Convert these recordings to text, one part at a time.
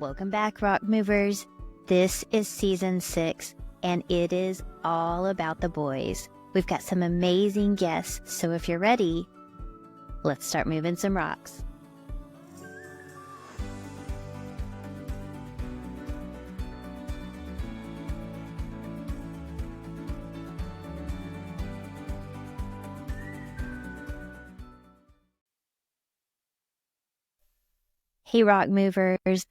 Welcome back, Rock Movers. This is season 6, and it is all about the boys. We've got some amazing guests, so if you're ready, let's start moving some rocks. Hey, Rock Movers.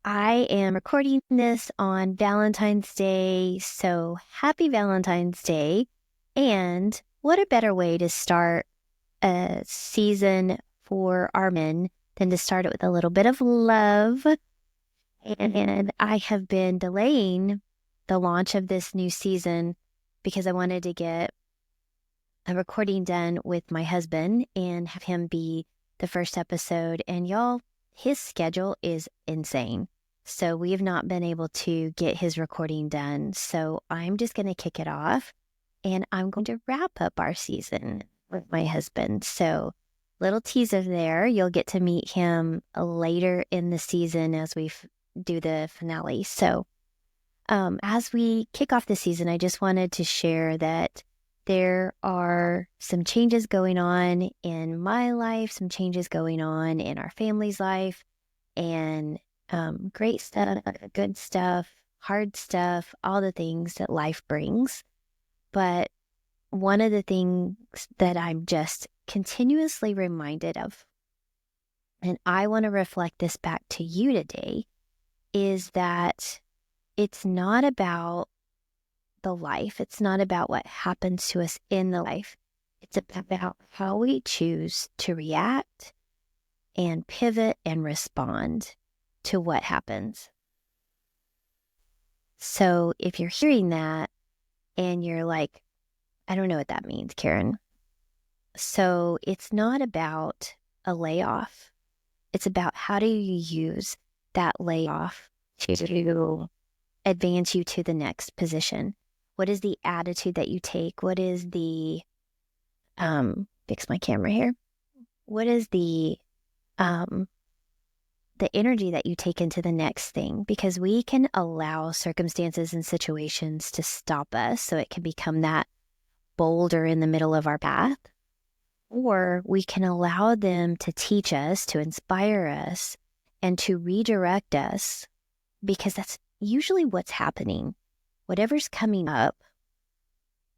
I am recording this on Valentine's Day, so happy Valentine's Day. And what a better way to start a season for our men than to start it with a little bit of love. And I have been delaying the launch of this new season because I wanted to get a recording done with my husband and have him be the first episode. And y'all, his schedule is insane. So we have not been able to get his recording done. So I'm just going to kick it off and I'm going to wrap up our season with my husband. So little teaser there. You'll get to meet him later in the season as we do the finale. So as we kick off the season, I just wanted to share that there are some changes going on in my life, some changes going on in our family's life, and great stuff, good stuff, hard stuff, all the things that life brings. But one of the things that I'm just continuously reminded of, and I want to reflect this back to you today, is that it's not about the life. It's not about what happens to us in the life. It's about how we choose to react and pivot and respond to what happens. So if you're hearing that and you're like, I don't know what that means, Karen. So it's not about a layoff. It's about how do you use that layoff to advance you to the next position. What is the attitude that you take? What is the, fix my camera here. What is the energy that you take into the next thing? Because we can allow circumstances and situations to stop us so it can become that boulder in the middle of our path. Or we can allow them to teach us, to inspire us, and to redirect us, because that's usually what's happening. Whatever's coming up,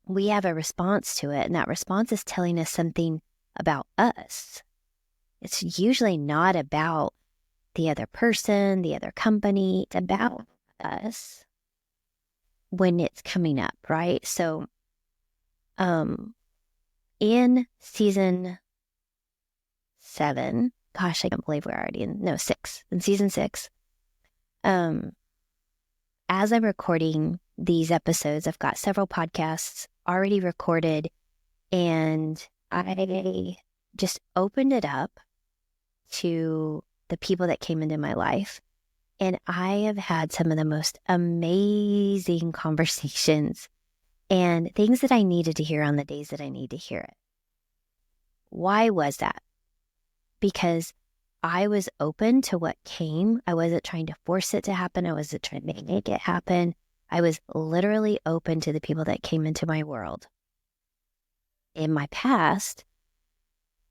we have a response to it, and that response is telling us something about us. It's usually not about the other person, the other company. It's about us when it's coming up, right? So, in season 7, gosh, I can't believe we're already in 6. In season 6, as I'm recording these episodes, I've got several podcasts already recorded, and I just opened it up to the people that came into my life. And I have had some of the most amazing conversations and things that I needed to hear on the days that I need to hear it. Why was that? Because I was open to what came. I wasn't trying to force it to happen. I wasn't trying to make it happen. I was literally open to the people that came into my world. In my past,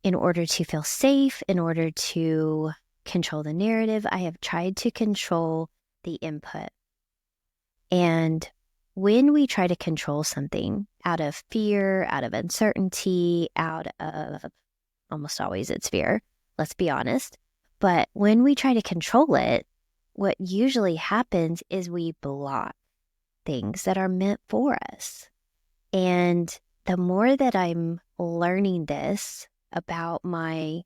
in order to feel safe, in order to control the narrative, I have tried to control the input. And when we try to control something out of fear, out of uncertainty, out of, almost always it's fear, let's be honest. But when we try to control it, what usually happens is we block things that are meant for us. And the more that I'm learning this about my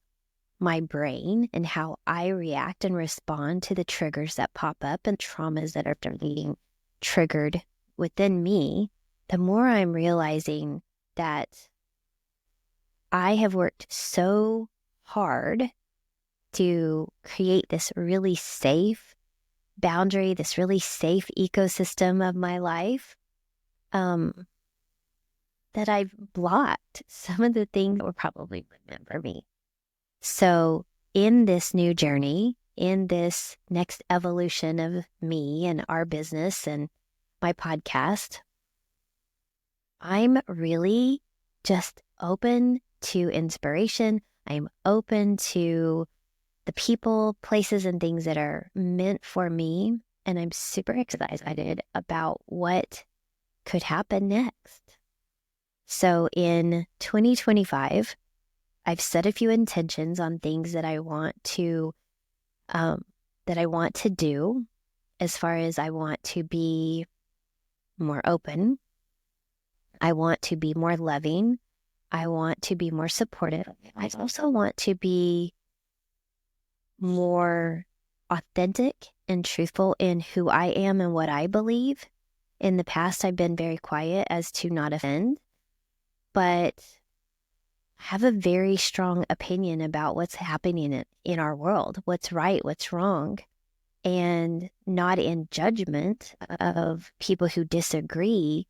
brain and how I react and respond to the triggers that pop up and traumas that are being triggered within me, the more I'm realizing that I have worked so hard to create this really safe boundary, this really safe ecosystem of my life, that I've blocked some of the things that were probably meant for me. So in this new journey, in this next evolution of me and our business and my podcast, I'm really just open to inspiration. I'm open to the people, places, and things that are meant for me. And I'm super excited about what could happen next. So in 2025, I've set a few intentions on things that I want to do, as far as I want to be more open. I want to be more loving. I want to be more supportive. I also want to be more authentic and truthful in who I am and what I believe. In the past, I've been very quiet as to not offend, but I have a very strong opinion about what's happening in our world, what's right, what's wrong, and not in judgment of people who disagree,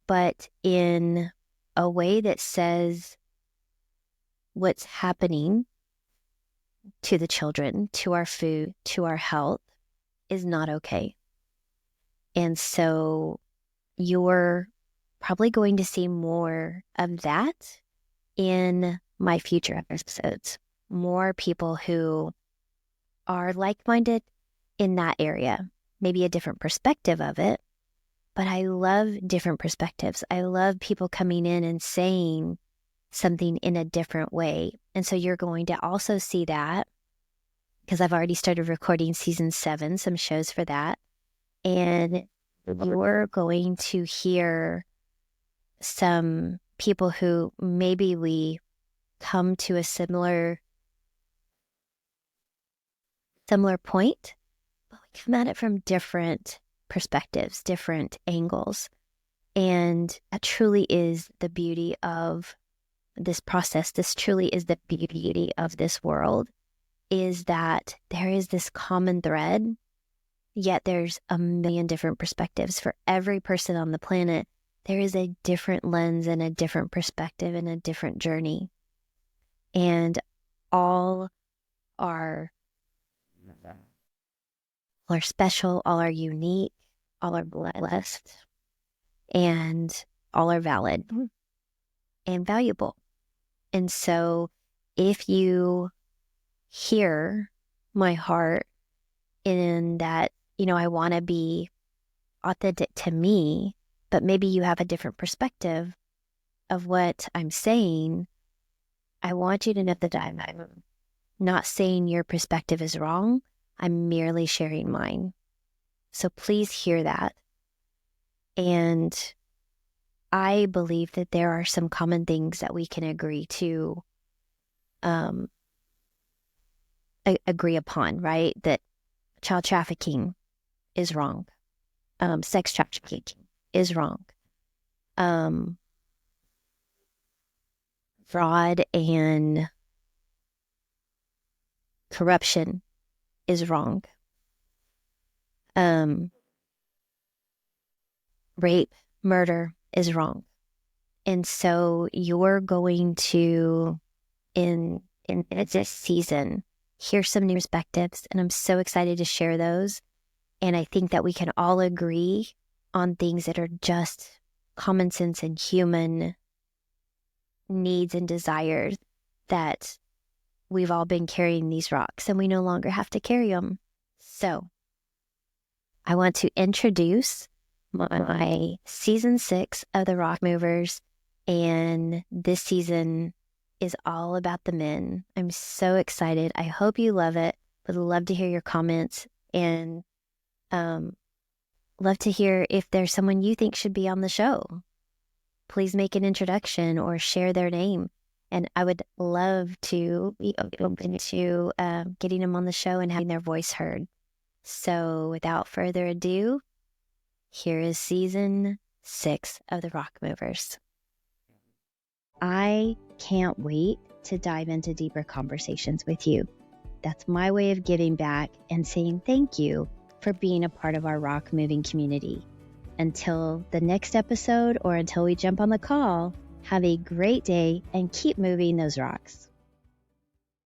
but in a way that says what's happening to the children, to our food, to our health is not okay. And so you're probably going to see more of that in my future episodes. More people who are like-minded in that area, maybe a different perspective of it. But I love different perspectives. I love people coming in and saying something in a different way. And so you're going to also see that, because I've already started recording season 7, some shows for that. And you're going to hear some people who maybe we come to a similar point, but we come at it from different perspectives, different angles. And that truly is the beauty of this process. This truly is the beauty of this world, is that there is this common thread, yet there's a million different perspectives. For every person on the planet, there is a different lens and a different perspective and a different journey. And all are special, all are unique, all are blessed, and all are valid and valuable. And so if you hear my heart in that, I want to be authentic to me, but maybe you have a different perspective of what I'm saying, I want you to know that I'm not saying your perspective is wrong. I'm merely sharing mine. So please hear that. And I believe that there are some common things that we can agree to agree upon, right? That child trafficking is wrong. Sex trafficking is wrong. Fraud and corruption is wrong. Rape, murder is wrong. And so you're going to, in this season, hear some new perspectives, and I'm so excited to share those. And I think that we can all agree on things that are just common sense and human needs and desires, that we've all been carrying these rocks and we no longer have to carry them. So I want to introduce my season 6 of the Rock Movers. And this season is all about the men. I'm so excited. I hope you love it. Would love to hear your comments, and love to hear if there's someone you think should be on the show. Please make an introduction or share their name. And I would love to be open to getting them on the show and having their voice heard. So without further ado, here is season 6 of the Rock Movers. I can't wait to dive into deeper conversations with you. That's my way of giving back and saying thank you for being a part of our rock moving community. Until the next episode, or until we jump on the call, have a great day and keep moving those rocks.